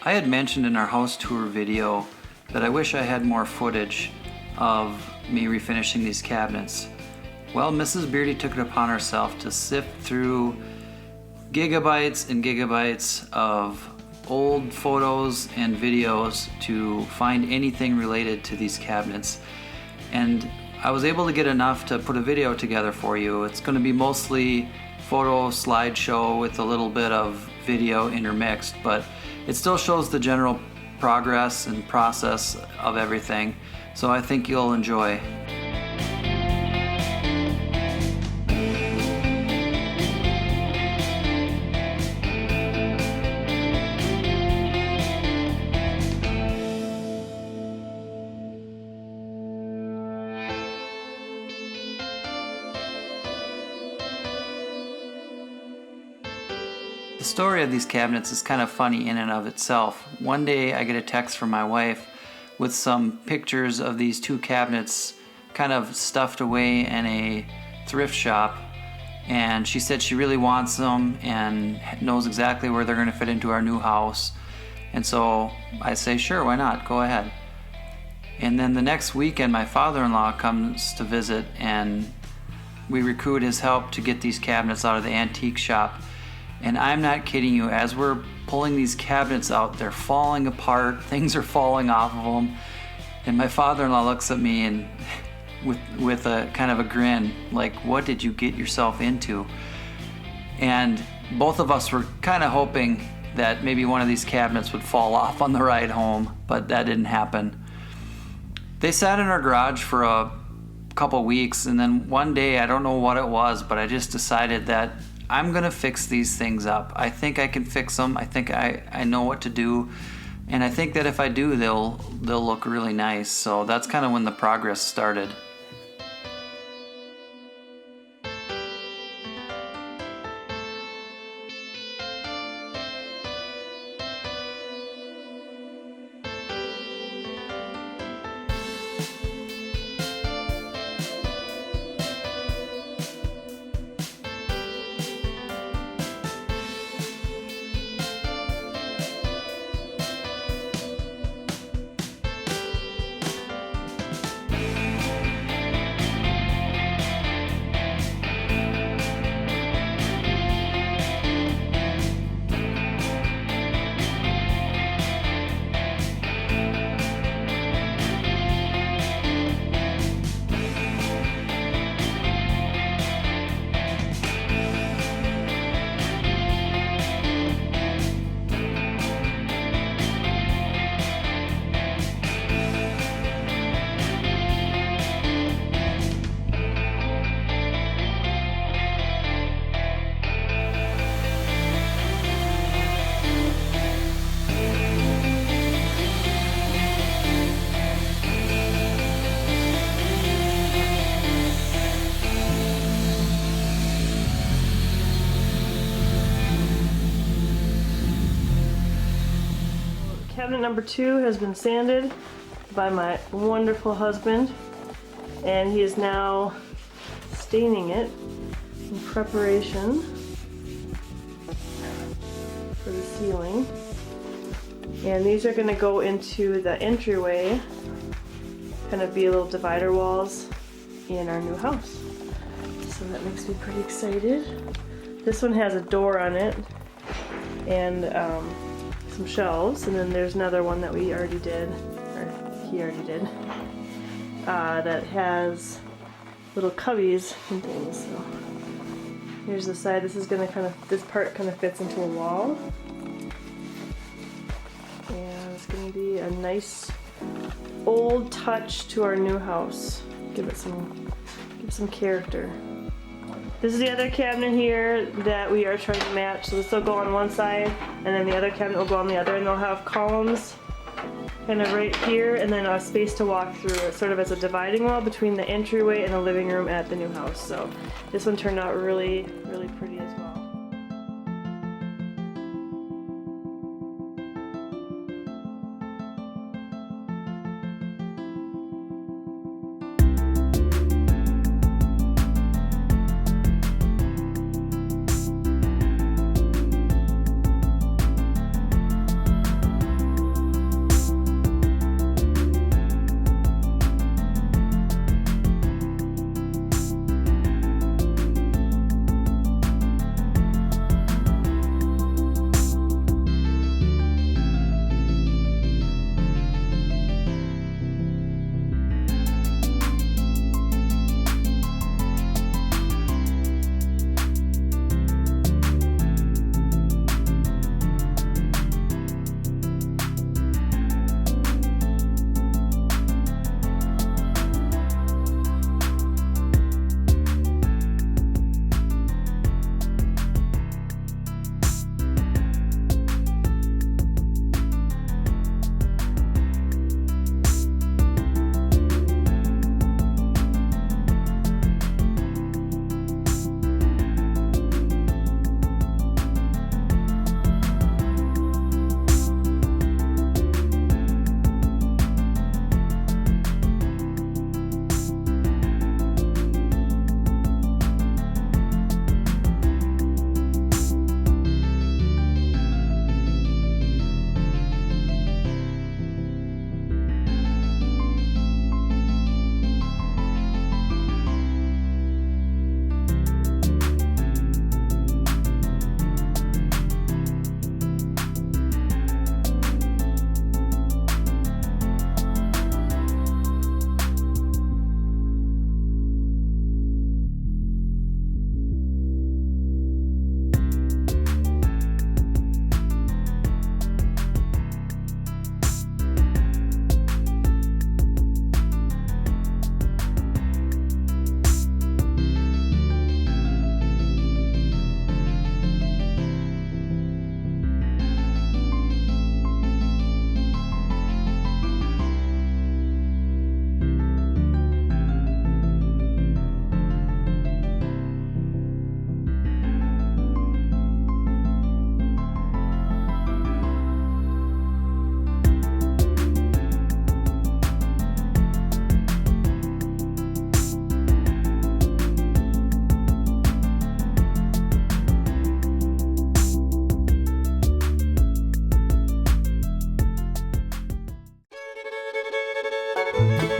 I had mentioned in our house tour video that I wish I had more footage of me refinishing these cabinets. Well, Mrs. Beardy took it upon herself to sift through gigabytes and gigabytes of old photos and videos to find anything related to these cabinets. And I was able to get enough to put a video together for you. It's going to be mostly photo slideshow with a little bit of video intermixed, but it still shows the general progress and process of everything, so I think you'll enjoy. The story of these cabinets is kind of funny in and of itself. One day I get a text from my wife with some pictures of these two cabinets kind of stuffed away in a thrift shop, and she said she really wants them and knows exactly where they're going to fit into our new house. And so I say, sure, why not? Go ahead. And then the next weekend my father-in-law comes to visit, and we recruit his help to get these cabinets out of the antique shop. And I'm not kidding you, as we're pulling these cabinets out, they're falling apart, things are falling off of them. And my father-in-law looks at me and with a kind of a grin, like, what did you get yourself into? And both of us were kind of hoping that maybe one of these cabinets would fall off on the ride home, but that didn't happen. They sat in our garage for a couple weeks, and then one day, I don't know what it was, but I just decided that I'm gonna fix these things up. I think I can fix them. I think I know what to do, and I think that if I do, they'll look really nice. So that's kind of when the progress started. Cabinet number 2 has been sanded by my wonderful husband, and he is now staining it in preparation for the ceiling. And these are going to go into the entryway, kind of be little divider walls in our new house. So that makes me pretty excited. This one has a door on it and some shelves, and then there's another one that we already did, or he already did, that has little cubbies and things. So here's the side. This is gonna this part kind of fits into a wall, and it's gonna be a nice old touch to our new house. Give it some character. This is the other cabinet here that we are trying to match. So this will go on one side, and then the other cabinet will go on the other, and they'll have columns kind of right here, and then a space to walk through. It's sort of as a dividing wall between the entryway and the living room at the new house. So this one turned out really, really pretty as well. Bye.